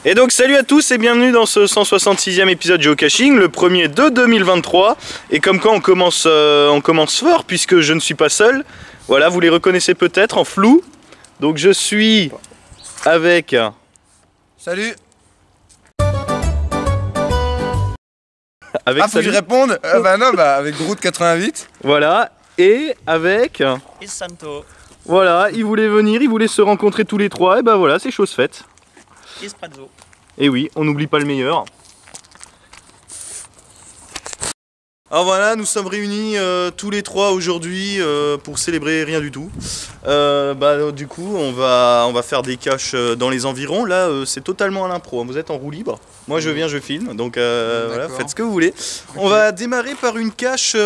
Et donc salut à tous et bienvenue dans ce 166e épisode Geocaching, le premier de 2023. Et comme quoi on commence fort puisque je ne suis pas seul. Voilà, vous les reconnaissez peut-être en flou. Donc je suis avec... Salut. Avec faut que je réponde bah non, avec Groot 88. Voilà, et avec... Et Santo. Voilà, ils voulaient venir, ils voulaient se rencontrer tous les trois. Et ben voilà, c'est chose faite. Et Sprazzo. Et oui, on n'oublie pas le meilleur. Alors voilà, nous sommes réunis tous les trois aujourd'hui pour célébrer rien du tout. Du coup, on va faire des caches dans les environs. Là, c'est totalement à l'impro. Vous êtes en roue libre. Moi, je viens, je filme. Donc voilà, faites ce que vous voulez. Okay. On va démarrer par une cache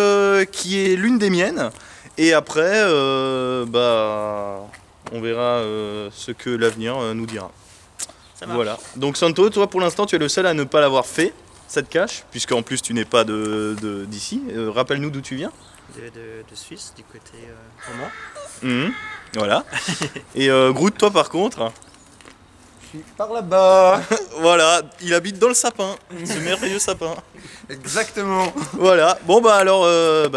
qui est l'une des miennes. Et après, on verra ce que l'avenir nous dira. Voilà. Donc Santo, toi pour l'instant tu es le seul à ne pas l'avoir fait, cette cache, puisque en plus tu n'es pas d'ici. Rappelle-nous d'où tu viens. De Suisse, du côté roman. Voilà. Et Groot, toi par contre. Je suis par là-bas. Voilà, il habite dans le sapin, ce merveilleux sapin. Exactement. Voilà, bon alors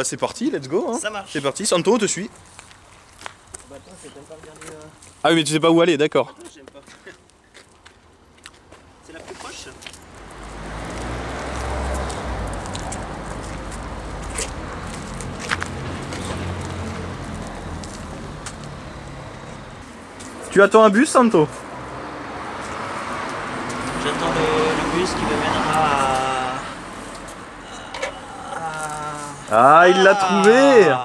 c'est parti, let's go. Hein. Ça marche. C'est parti, Santo, on te suit. Bah attends, je vais même pas regarder... Ah oui, mais tu sais pas où aller, d'accord. J'aime pas. C'est la plus proche. Tu attends un bus, Santo? J'attends le bus qui me mènera Ah, il l'a trouvé.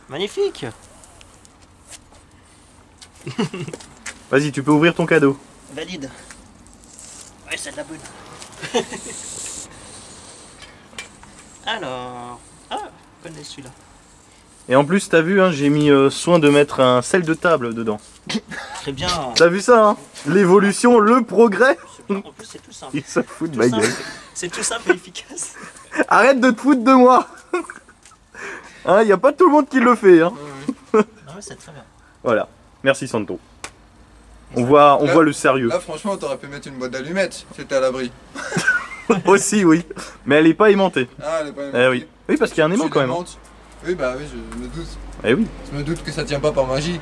Magnifique. Vas-y, tu peux ouvrir ton cadeau. Valide. Ouais, c'est de la bonne. Alors... Ah, je connais celui-là. Et en plus, t'as vu, hein, j'ai mis soin de mettre un sel de table dedans. Très bien. T'as vu ça, hein? L'évolution, le progrès. En plus, c'est tout simple. Il se fout de ma gueule. C'est tout simple et efficace. Arrête de te foutre de moi. Hein, y a pas tout le monde qui le fait. Hein. Non mais c'est très bien. Voilà. Merci Santo. On voit le sérieux. Là franchement t'aurais pu mettre une boîte d'allumettes, c'était à l'abri. Aussi oui. Mais elle est pas aimantée. Ah elle est pas aimantée. Oui. Oui parce qu'il y a un aimant quand même. Oui bah oui je me doute. Eh oui. Je me doute que ça tient pas par magie.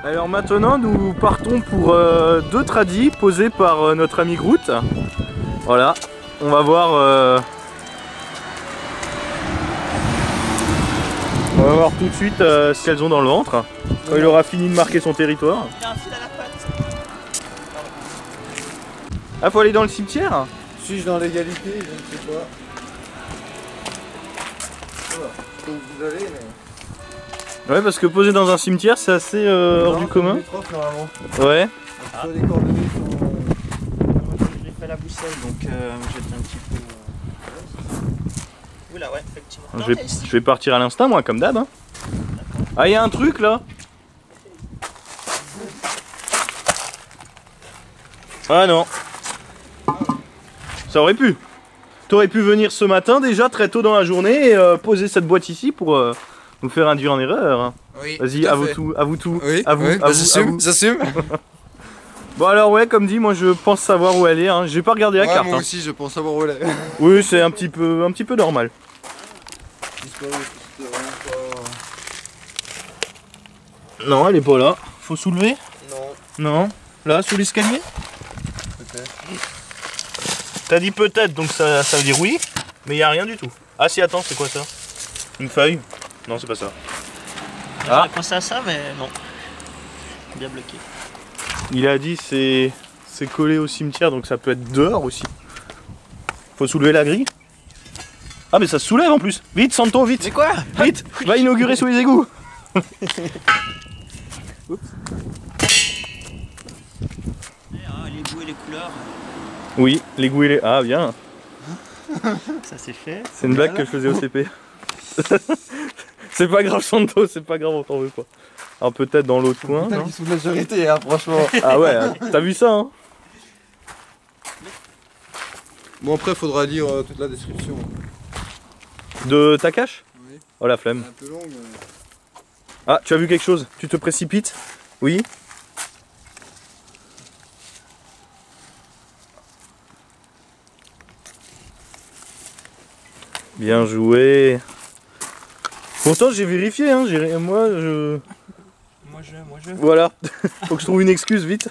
Alors maintenant nous partons pour deux tradis posés par notre ami Groot. Voilà, on va voir tout de suite ce qu'elles ont dans le ventre quand il aura fini de marquer son territoire. Il y a un fil à la patte. Ah, faut aller dans le cimetière? Suis-je dans l'égalité? Je ne sais pas. Voilà. Donc vous allez mais... Ouais, parce que poser dans un cimetière c'est assez hors du commun. Ouais. Les coordonnées sont... J'ai fait la boussole donc j'étais un petit peu... Oula ouais, effectivement. Je vais partir à l'instinct moi comme d'hab. Hein. Ah, il y a un truc là. Ah non. Ça aurait pu. T'aurais pu venir ce matin déjà très tôt dans la journée et poser cette boîte ici pour nous faire induire en erreur. Oui. Vas-y, à vous tout, à vous tout. Oui, à vous, oui, à vous, j'assume, j'assume. Bon alors ouais, comme dit, moi je pense savoir où elle est. Hein. J'ai pas regardé la carte. Moi hein. aussi, je pense savoir où elle est. Oui, c'est un petit peu normal. Non, elle est pas là. Faut soulever? Non. Non. Là, sous l'escalier? Peut-être. T'as dit peut-être, donc ça veut dire oui, mais il y a rien du tout. Ah si, attends, c'est quoi ça? Une feuille? Non, c'est pas ça. J'aurais pensé à ça mais non. Bien bloqué. Il a dit c'est collé au cimetière, donc ça peut être dehors aussi. Faut soulever la grille. Ah mais ça se soulève en plus. Vite Santo, vite. Mais quoi? Vite, va inaugurer sous les égouts. Oups. Les goûts et les couleurs. Oui, les goûts et les... Ah bien. Ça c'est fait. C'est une blague que je faisais au CP. C'est pas grave, Santo, c'est pas grave, on t'en veut pas. Alors peut-être dans l'autre coin. Putain, Non ils sont de la majorité, hein, franchement. Ah ouais, t'as vu ça, hein? Bon, après, faudra lire toute la description. De ta cache? Oui. Oh la Elle flemme. est un peu longue. Ah, tu as vu quelque chose? Tu te précipites? Oui? Bien joué. Pourtant j'ai vérifié, hein, moi je... Moi je. Voilà, faut que je trouve une excuse vite.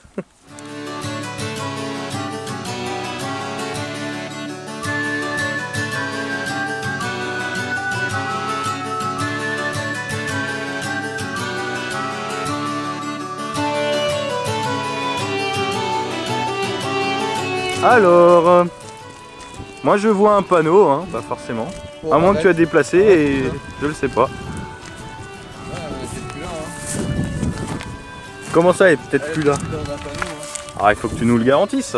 Alors, moi je vois un panneau, hein, pas forcément. Bon, À moins que tu as arrête. déplacé et je le sais pas. Ah, elle était plus là, hein. Comment ça, elle est peut-être Elle plus était là? dans un panneau, hein. Ah, il faut que tu nous le garantisses.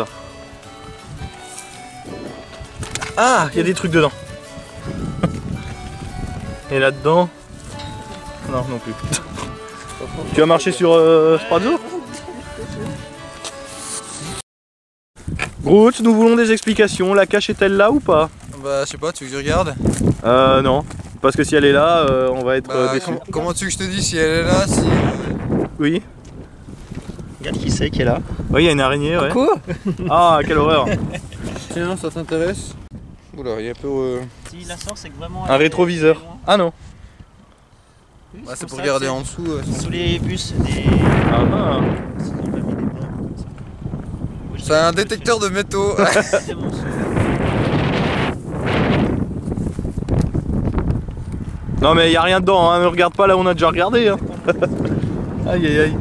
Ah, il y a des trucs dedans. Et là-dedans? Non, non plus. Tu as marché sur Sprazzo? Groot, nous voulons des explications. La cache est-elle là ou pas? Bah, je sais pas, tu veux que je regarde? Non. Parce que si elle est là, on va être Bah, déçus. comment tu veux que je te dise si elle est là, si... Oui. Regarde qui c'est qui est là. Oui, il y a une araignée, ouais. Quoi? Ah, quelle horreur. Tiens, ça t'intéresse? Oula, il y a un peu... Si la sort, c'est que vraiment. Un rétroviseur. Ah non. Bah, c'est pour regarder en dessous. Sous les bus, des. Ah, ah. Ils ont pas mis des bombes. C'est un détecteur de métaux. C'est bon, ça. Non mais il y a rien dedans, hein. Ne regarde pas là où on a déjà regardé. Hein. Aïe aïe aïe.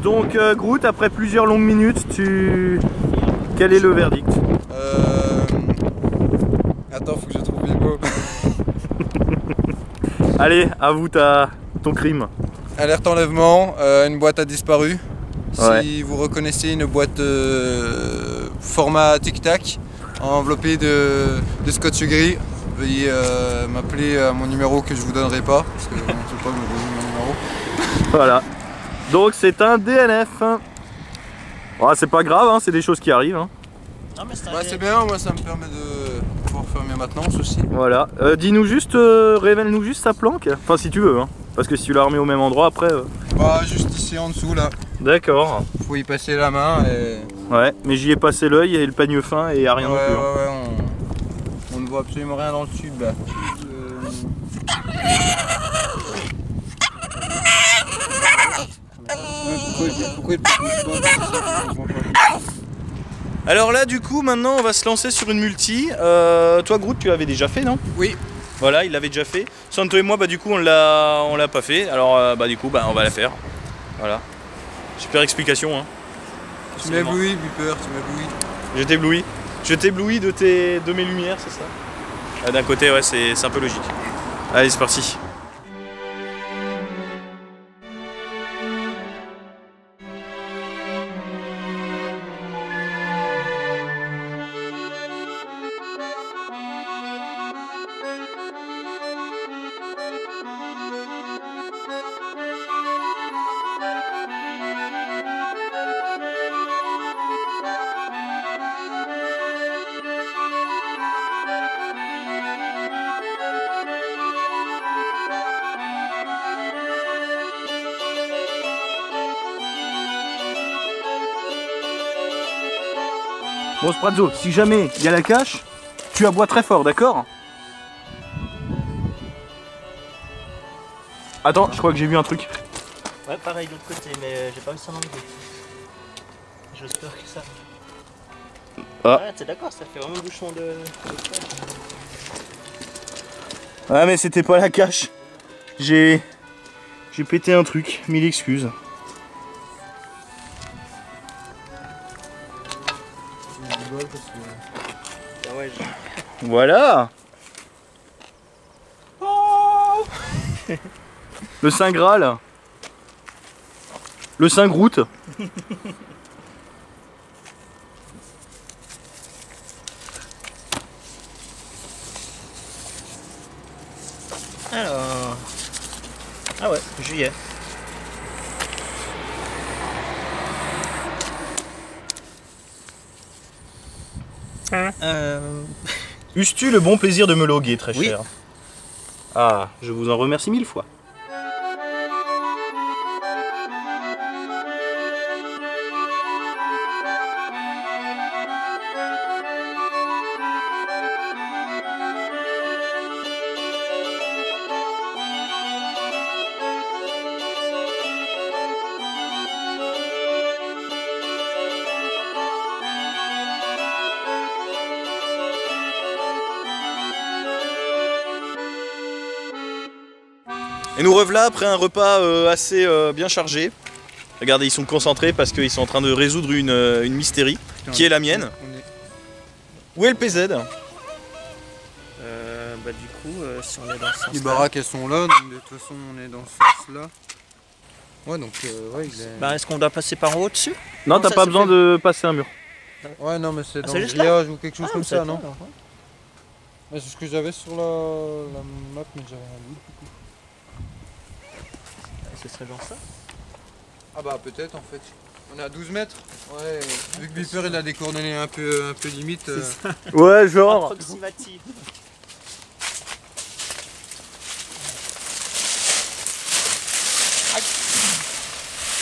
Donc Groot, après plusieurs longues minutes, quel est le verdict? Attends, faut que je trouve les mots. Allez, avoue ton crime. Alerte enlèvement, une boîte a disparu. Ouais. Si vous reconnaissez une boîte format tic-tac, enveloppée de scotch gris, veuillez m'appeler à mon numéro que je vous donnerai pas, parce que bon, je ne sais pas me donner mon numéro. Voilà. Donc c'est un DNF. Oh, c'est pas grave, hein, c'est des choses qui arrivent. Hein. Non, mais c'est Bah, c'est bien, moi ça me permet de pouvoir faire mes maintenances aussi. Voilà. Dis-nous juste, révèle-nous juste sa planque. Enfin si tu veux, hein. Parce que si tu la remets au même endroit après... Bah, juste ici en dessous là, D'accord. faut y passer la main et... Ouais, mais j'y ai passé l'œil et le peigne fin et il n'y a rien non plus. Hein. Ouais, on ne voit absolument rien dans le tube là. Pourquoi il pousse pas? Alors là du coup maintenant on va se lancer sur une multi. Toi Groot tu l'avais déjà fait non? Oui. Voilà, il l'avait déjà fait. Santo et moi bah du coup on l'a pas fait. Alors bah du coup bah on va la faire. Voilà. Super explication hein. Tu m'as ébloui, Bipper, tu m'as ébloui. Je t'éblouis. Je t'éblouis de mes lumières, c'est ça? Ah, d'un côté ouais c'est un peu logique. Allez c'est parti. Bon Sprazzo, si jamais il y a la cache, tu aboies très fort, d'accord? Attends, je crois que j'ai vu un truc. Ouais, pareil de l'autre côté, mais j'ai pas réussi à l'enlever. J'espère que ça. Ah. Ouais, t'es d'accord, ça fait vraiment bouchon de. Ouais mais c'était pas la cache. J'ai pété un truc, mille excuses. Ah ouais, Voilà. Le Saint Graal. Le Saint Groot. Alors... Ah ouais, juillet. Eus-tu le bon plaisir de me loguer, très Oui. cher? Ah, je vous en remercie 1000 fois. Et nous revoilà après un repas assez bien chargé. Regardez, ils sont concentrés parce qu'ils sont en train de résoudre une mystérie, qui est la mienne. Où est le PZ? Bah du coup, si on est dans ce sens Les baraques elles sont là, donc de toute façon on est dans ce sens là. Ouais donc ouais il est... Bah est-ce qu'on doit passer par en haut dessus? Non, Non, t'as ça, pas c'est besoin fait. de passer un mur. Ouais non mais c'est dans c'est le juste là? grillage ou quelque chose Ah, comme mais ça c'est non? cool, ouais. Ouais, c'est ce que j'avais sur la map mais j'avais rien vu. Ce serait genre ça? Ah bah peut-être en fait. On est à 12 mètres. Ouais, vu que Beeper il a des coordonnées un peu limites. Ouais, genre. Approximative.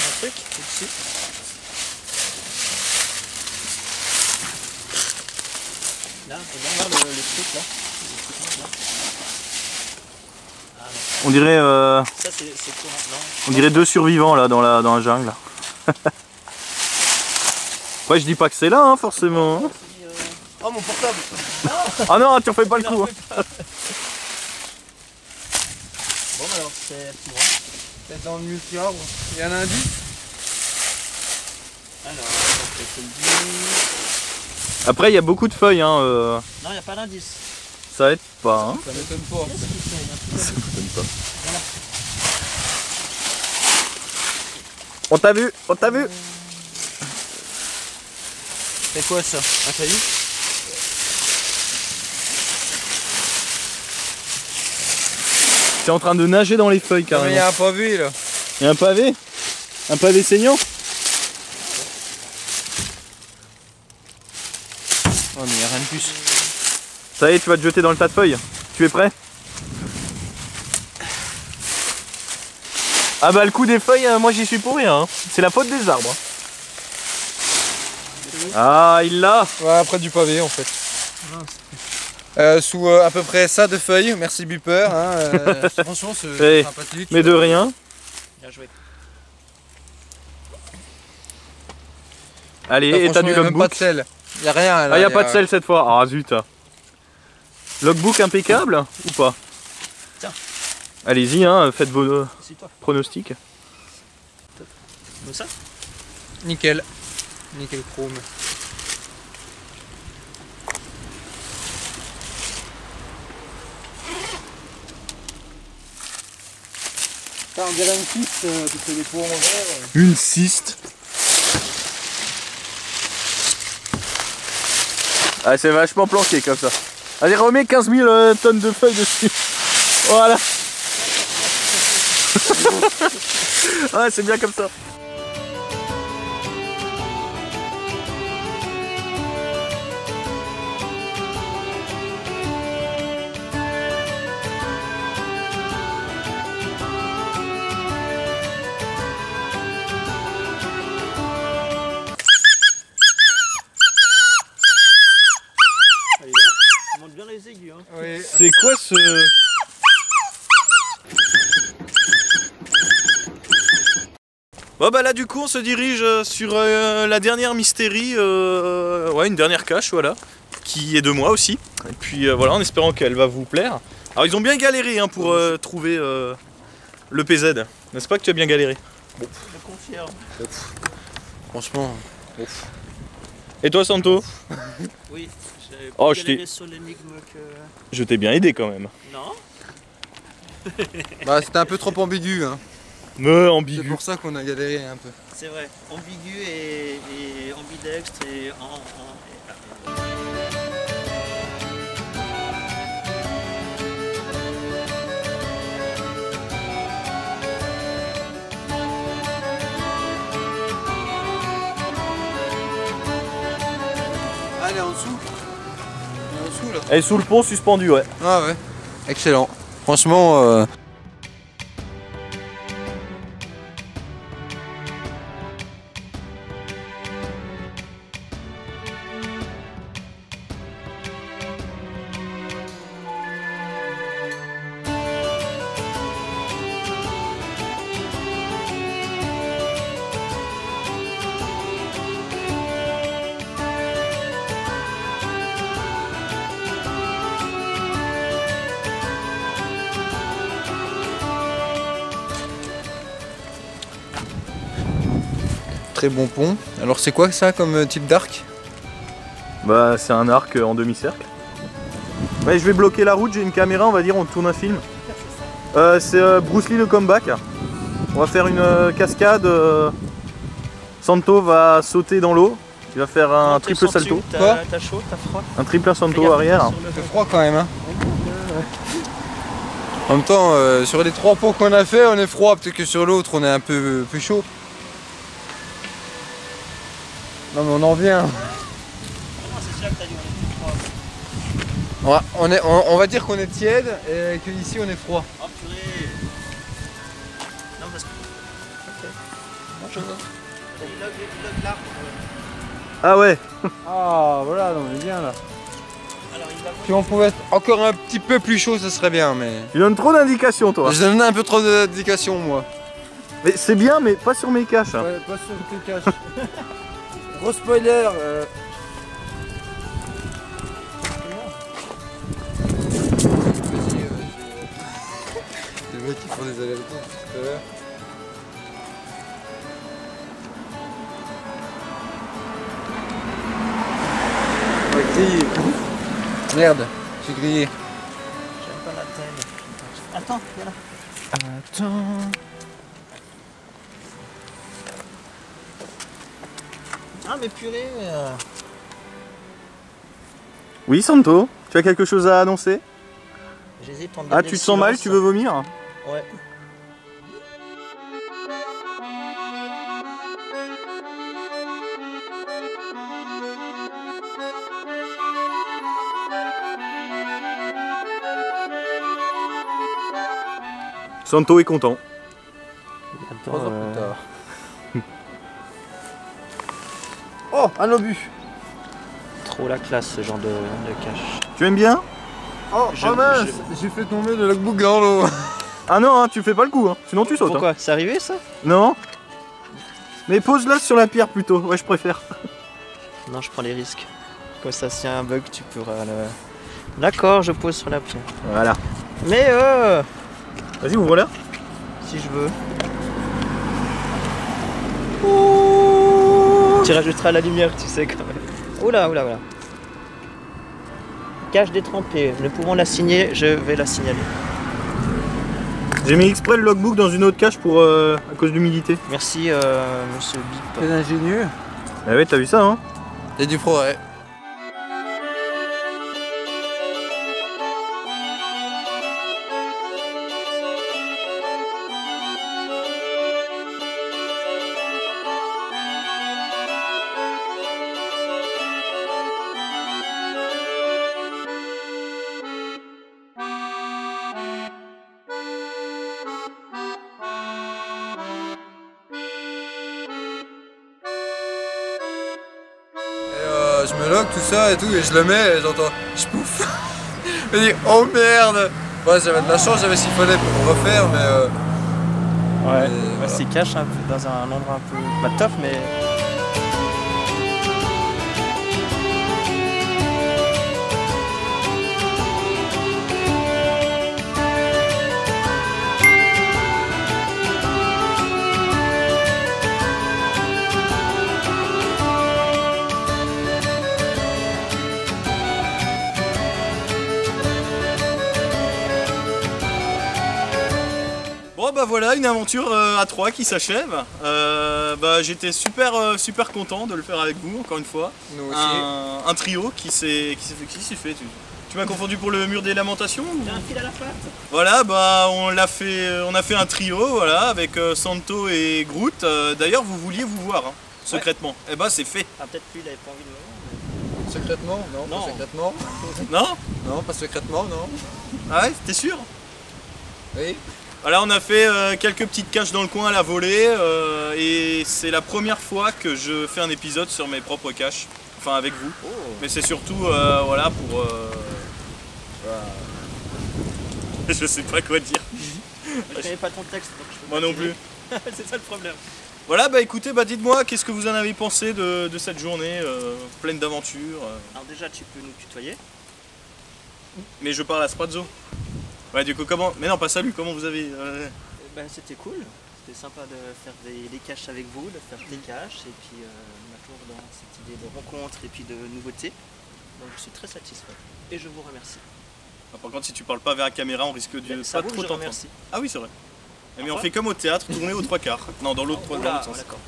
Un truc au-dessus. Là, regarde le truc là. On dirait, Ça c'est courant, non? on dirait deux survivants là dans la jungle. Ouais, je dis pas que c'est là, hein, forcément. Hein. Oh mon portable! Ah non, tu refais pas le coup. Hein. Bon alors c'est plus loin. Peut-être dans le multi-arbre. Il y a un indice? Alors, je te le dis. Après, il y a beaucoup de feuilles, hein. Non, il n'y a pas d'indice. Ça aide pas. Hein. Ça m'étonne pas. Qu'est-ce qu'il fait? Il y a un truc Ça d'indice. m'étonne pas. Voilà. On t'a vu, on t'a vu. C'est quoi ça? Un caillou? T'es en train de nager dans les feuilles Non, mais il y carrément. a un pavé là. Il y a un pavé? Un pavé saignant? Oh mais il n'y a rien de plus. Ça y est, tu vas te jeter dans le tas de feuilles. Tu es prêt? Ah bah le coup des feuilles, moi j'y suis pour rien. Hein. C'est la faute des arbres. Hein. Ah, il l'a. Ouais, après du pavé en fait. Sous à peu près ça de feuilles. Merci Beeper. Hein, franchement c'est Eh, sympathique. Mais de rien. Bien joué. Allez, Là, et t'as franchement, du y a même pas de logbook. sel. Y a rien là. Ah, y a pas de sel cette fois. Ah zut. Logbook impeccable ou pas? Tiens. Allez-y, hein, faites vos C'est toi. pronostics. Comme ça? Nickel. Nickel chrome. On dirait une piste, tu fais des pots en verre. Une cyste. Ah, c'est vachement planqué comme ça. Allez, remets 15 000 tonnes de feuilles dessus. Voilà. Ouais, c'est bien comme ça. Allez, on monte bien les aigus. Hein. Oui. C'est quoi ce... Bon bah là du coup on se dirige sur la dernière mystérie, ouais une dernière cache voilà, qui est de moi aussi. Et puis voilà en espérant qu'elle va vous plaire. Alors ils ont bien galéré hein, pour trouver le PZ, n'est-ce pas que tu as bien galéré? Je confirme. Franchement. Et toi Santo? Oui, j'ai Oh, plus je t'ai- galéré sur l'énigme que... Je t'ai bien aidé quand même. Non. Bah c'était un peu trop ambigu hein. Mais C'est ambigu. pour ça qu'on a galéré un peu. C'est vrai. Ambigu et ambidextre et elle est en dessous. Elle est en dessous là. Elle est sous le pont suspendue, ouais. Ah ouais. Excellent. Franchement. Très bon pont. Alors c'est quoi ça comme type d'arc? Bah c'est un arc en demi-cercle. Ouais, je vais bloquer la route, j'ai une caméra, on va dire, on tourne un film. C'est Bruce Lee le comeback. On va faire une cascade. Santo va sauter dans l'eau. Il va faire un triple salto. Quoi? T'as chaud, t'as froid? Un triple salto Regarde, arrière. sur le- Il fait froid quand même hein. En même temps, sur les 3 ponts qu'on a fait, on est froid. Peut-être que sur l'autre, on est un peu plus chaud. Non mais on en vient. Non, c'est sûr que t'as dit on est plus froid. On va dire qu'on est tiède et qu'ici on est froid. Oh purée. Non parce que... Ok. Bonjour. Il log l'arbre. Ah ouais. Ah voilà, on est bien là. Alors il va... Si on pouvait être encore un petit peu plus chaud, ça serait bien, mais... Tu donnes trop d'indications toi. Je donne un peu trop d'indications moi. Mais c'est bien, mais pas sur mes caches. Ouais, pas sur tes caches. Gros spoiler. Les mecs qui font des allers-retours tout à l'heure. On va griller. Merde, j'ai grillé. J'aime pas la taille. Attends, voilà. Attends. Ah mais purée. Oui Santo, tu as quelque chose à annoncer? J'hésite entre Ah garder tu le te sens mal, silence. tu veux vomir? Ouais. Santo est content. 3 heures plus tard. Oh, un obus. Trop la classe ce genre de cache. Tu aimes bien? Oh, Je- mince, j'ai fait tomber le logbook dans l'eau. Ah non, hein, tu fais pas le coup, hein. Sinon tu sautes. Pourquoi? C'est arrivé ça? Hein. Non. Mais pose-la sur la pierre plutôt, ouais je préfère. Non, je prends les risques. Comme ça, s'il y a un bug, tu pourras le... D'accord, je pose sur la pierre. Voilà. Mais Vas-y, ouvre-la. si je veux. Tu rajouteras la lumière, tu sais quand même. Oula, oula, oula. Cache détrempée. Ne pouvant la signer, je vais la signaler. J'ai mis exprès le logbook dans une autre cache pour à cause d'humidité. Merci, monsieur Bip. Très ingénieux. Ah ouais, t'as vu ça, hein? Il y a du progrès. Je me log tout ça et tout et je le mets et j'entends je pouffe. Je me dis oh merde. Ouais, j'avais de la chance, j'avais s'il fallait pour refaire mais Ouais, voilà. c'est cache un peu dans un endroit un peu pas tough, mais. Bon bah voilà, une aventure à 3 qui s'achève. Bah, j'étais super content de le faire avec vous, encore une fois. nous aussi. Un trio qui s'est fait. Tu m'as confondu pour le mur des lamentations ou... J'ai un fil à la patte. Voilà, bah on a fait un trio, voilà, avec Santo et Groot. D'ailleurs, vous vouliez vous voir, hein, secrètement. Et bah c'est fait. Ah, peut-être lui, il avait pas envie de me voir. Secrètement? Non, Non. pas secrètement. Non? Non, pas secrètement, non. Ah ouais, t'es sûr? Oui. Alors on a fait quelques petites caches dans le coin à la volée et c'est la première fois que je fais un épisode sur mes propres caches, enfin avec vous. Oh. Mais c'est surtout voilà pour... je sais pas quoi dire. Je connais pas ton texte, donc je peux Moi pas non t'aider. plus. C'est ça le problème. Voilà, bah écoutez, bah dites-moi qu'est-ce que vous en avez pensé de cette journée pleine d'aventures. Alors déjà, tu peux nous tutoyer. Mais je parle à Sprazzo. Ouais, du coup, comment... Mais non, pas salut, comment vous avez... Ben, c'était cool. C'était sympa de faire des caches avec vous, de faire des caches. Et puis, on a toujours dans cette idée de rencontre et puis de nouveautés. Donc, je suis très satisfait. Et je vous remercie. Ah, par contre, si tu parles pas vers la caméra, on risque de Ça pas vous, trop je t'entendre. remercie. Ah oui, c'est vrai. Mais on Parfois. fait comme au théâtre, tourner aux trois quarts. Non, dans l'autre dans Oula, l'autre sens. d'accord.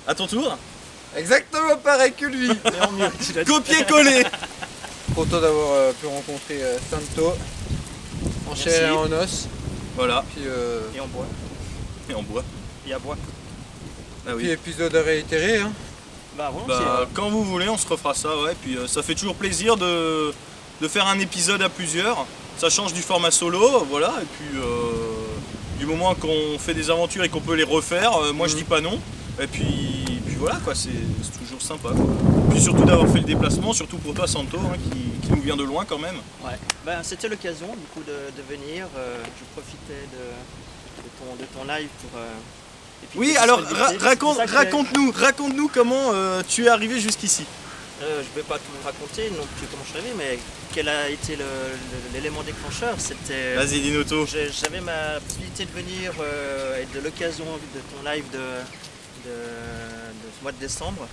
À ton tour. Exactement pareil que lui. Mais en mieux, tu l'as dit. Copier-coller. Content d'avoir pu rencontrer Santo en Merci. chair et en os. Voilà, Puis, Et en bois. et en bois. Et à bois. Ah puis oui. épisode à réitérer. Hein. Bah, volontiers. Bah, quand vous voulez, on se refera ça, ouais. Puis ça fait toujours plaisir de faire un épisode à plusieurs. Ça change du format solo, voilà. Et puis du moment qu'on fait des aventures et qu'on peut les refaire, moi je dis pas non. Et puis voilà quoi, c'est toujours sympa. Quoi. Puis surtout d'avoir fait le déplacement, surtout pour toi Santo, hein, qui nous vient de loin quand même. Ouais. Ben, c'était l'occasion du coup de venir. Je profitais de ton live pour. Et puis Oui, de alors disponibilité. C'est ça que raconte-nous comment tu es arrivé jusqu'ici. je vais pas tout raconter non plus comment je suis arrivé, mais quel a été l'élément déclencheur. C'était. Vas-y, Dinoto. J'avais ma possibilité de venir et de l'occasion de ton live de ce mois de décembre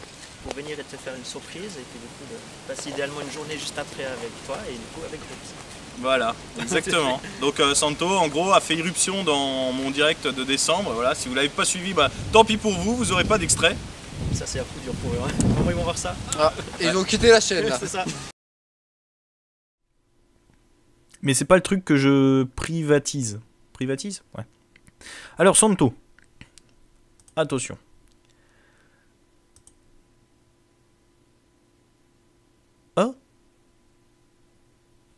pour venir et te faire une surprise et puis du coup de passer idéalement une journée juste après avec toi et du coup avec Rex. Voilà, exactement. Donc Santo, en gros, a fait irruption dans mon direct de décembre. Voilà, si vous l'avez pas suivi, bah tant pis pour vous, vous aurez pas d'extrait. Ça c'est un coup dur pour eux. Hein. Comment ils vont voir ça? Ah, et ils ont quitté la chaîne là. C'est ça. Mais c'est pas le truc que je privatise. Privatise? Ouais. Alors Santo. Attention. Ah?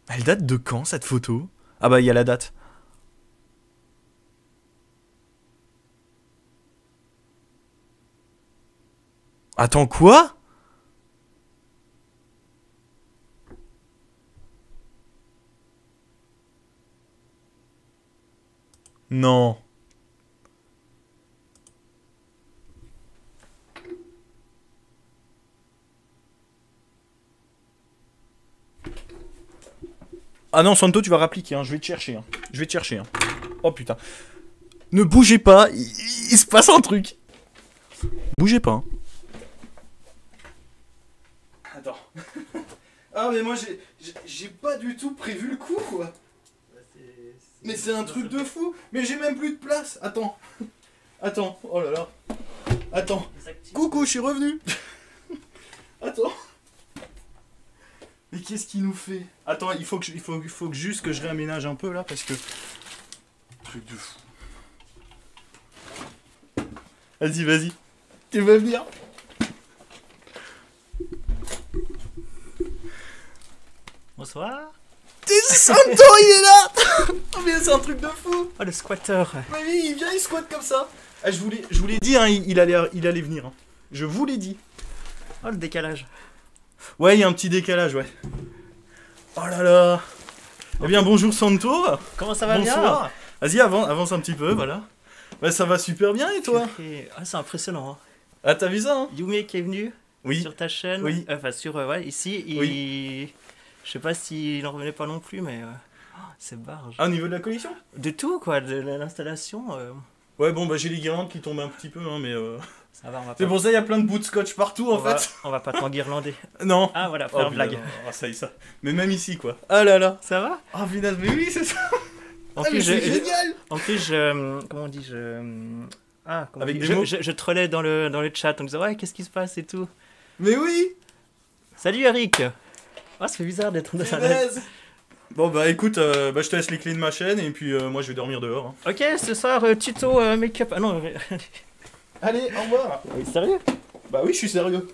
Elle date de quand cette photo? Ah bah il y a la date. Attends quoi? Non. Ah non, Santo, tu vas rappliquer, hein. Je vais te chercher. Hein. Je vais te chercher. Hein. Oh putain. Ne bougez pas, il se passe un truc. Bougez pas. Hein. Attends. Ah mais moi j'ai pas du tout prévu le coup quoi. Mais c'est un truc de fou. Mais j'ai même plus de place. Attends. Attends. Oh là là. Attends. Coucou, je suis revenu. Attends. Mais qu'est-ce qu'il nous fait? Attends, il faut que juste que je réaménage un peu là parce que... Truc de fou. Vas-y, vas-y. Tu vas venir? Bonsoir. Santo, il est là. Oh mais c'est un truc de fou. Oh le squatter. Mais oui, il vient, il squatte comme ça. Ah, je vous l'ai dit, hein, il allait venir. Hein. Je vous l'ai dit. Oh le décalage. Ouais, il y a un petit décalage, ouais. Oh là là. Eh bien, bonjour Santo. Comment ça va Bonsoir. Vas-y, avance un petit peu, voilà. Bah, ça va super bien, et toi? Ah, c'est impressionnant. Hein. Ah, t'as vu ça, hein? Yumi qui est venu Oui. sur ta chaîne. Oui. Enfin, ouais, ici. Oui. Je sais pas s'il en revenait pas non plus, mais c'est barge. Ah, au niveau de la collection? De tout, quoi, de l'installation. Ouais, bon, bah j'ai les guirlandes qui tombent un petit peu, hein, mais... Ça va, on va C'est pas. pour ça, il y a plein de bouts de scotch partout, en fait. On va pas t'enguirlander. Non. Ah, voilà, Oh, faire blague. putain, oh, ça y est, ça. Mais même ici, quoi. Ah là là. Ça va? Oh, punaise, mais oui, c'est ça. En Ah, mais plus, c'est génial. En plus, comment on dit, comment Avec on dit, des mots je trollais dans le chat en disant ouais, qu'est-ce qui se passe et tout. Mais oui. Salut Eric. Oh, ça fait bizarre d'être dans la Punaise. Bon, bah écoute, bah, je te laisse les clés de ma chaîne, et puis moi, je vais dormir dehors. Hein. Ok, ce soir, tuto make-up. Ah non, Allez, au revoir. oui, sérieux? Bah oui, je suis sérieux.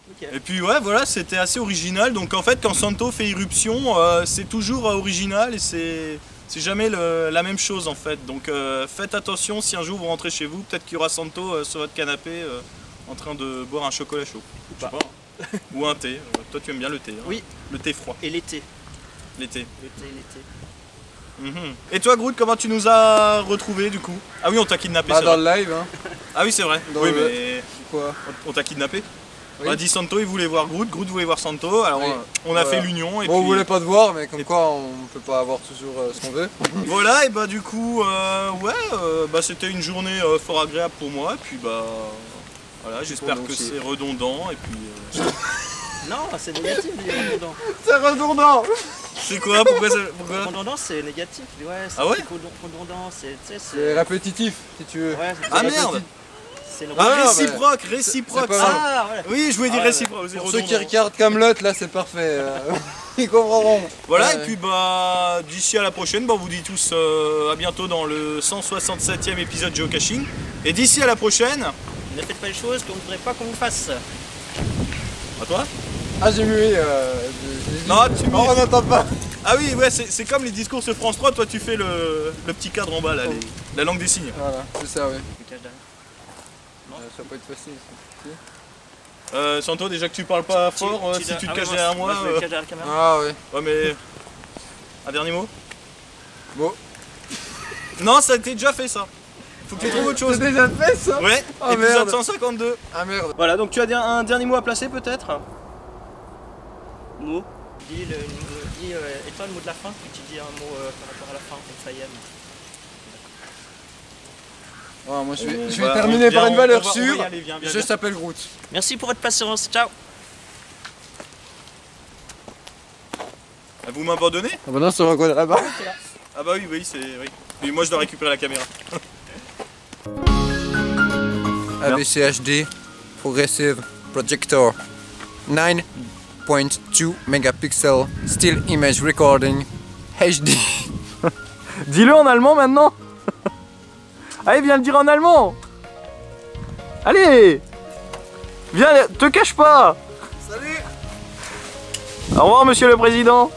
Ok. Et puis ouais, voilà, c'était assez original. Donc en fait, quand Santo fait irruption, c'est toujours original et c'est jamais la même chose en fait. Donc faites attention si un jour vous rentrez chez vous, peut-être qu'il y aura Santo sur votre canapé en train de boire un chocolat chaud. Je sais pas. Ou un thé. Toi tu aimes bien le thé. Hein. Oui. Le thé froid. Et l'été. L'été. L'été. Et toi Groot, comment tu nous as retrouvés du coup? Ah oui, on t'a kidnappé, Bah, c'est dans vrai. le live, hein. Ah oui, c'est vrai. Dans Oui, le- mais Quoi? on t'a kidnappé. Oui. On a dit Santo, il voulait voir Groot, Groot voulait voir Santo, alors Oui. on a Voilà. fait l'union et Bon, on puis voulait pas te voir, mais comme quoi on peut pas avoir toujours ce qu'on veut. voilà. Et bah du coup, bah c'était une journée fort agréable pour moi. Et puis bah voilà, j'espère Pour nous que aussi. c'est redondant. Et puis Non, c'est négatif, les redondants. C'est redondant! c'est quoi? Pourquoi Redondant, c'est négatif. Ouais, c'est Ah ouais redondant, c'est. Tu sais, C'est répétitif, si tu veux. Ouais, Ah c'est- merde! C'est une Ah, redondance. Réciproque, c'est réciproque. pas ça. grave. Ah, voilà. Oui, je voulais dire Ah, réciproque. c'est Pour ceux qui redondant. regardent Camelot, là c'est parfait. Ils comprendront. Voilà, Ouais. et puis bah d'ici à la prochaine, bah, on vous dit tous à bientôt dans le 167e épisode Geocaching. Et d'ici à la prochaine, Ne faites pas les choses qu'on ne voudrait pas qu'on vous fasse. à toi. Ah, j'ai mué. Non, tu Oh, on n'entend pas. Ah oui, ouais, c'est comme les discours sur France 3, toi tu fais le petit cadre en bas là, la langue des signes. Voilà, c'est ça, ouais. Le cache derrière. Ça va pas être facile. Santo, déjà que tu parles pas fort, si tu te caches derrière moi. je me cache derrière la caméra. Ah, ouais. Ouais, mais. Un dernier mot? Bon. Non, ça a été déjà fait ça. Faut que tu trouves autre chose. C'est déjà fait ça? Ouais, Oh, épisode merde. 152. Ah merde. Voilà, donc tu as un dernier mot à placer peut-être? Mot. Dis et toi le mot de la fin, puis tu dis un mot par rapport à la fin, comme ça y est. Ouais, moi je vais, On je va- vais terminer on- par viens, une on valeur va y sûre. aller, viens, Je viens. s'appelle Groot. Merci pour votre patience, ciao. Ah, vous m'abandonnez? Ah bah non, ça reconnaîtra pas. Ah bah oui, c'est. Oui. Mais moi je dois récupérer la caméra. ABCHD Progressive Projector 9.2 megapixel Still Image Recording HD. Dis-le en allemand maintenant. Allez, viens le dire en allemand. Allez. Viens, te cache pas. Salut. Au revoir, monsieur le président.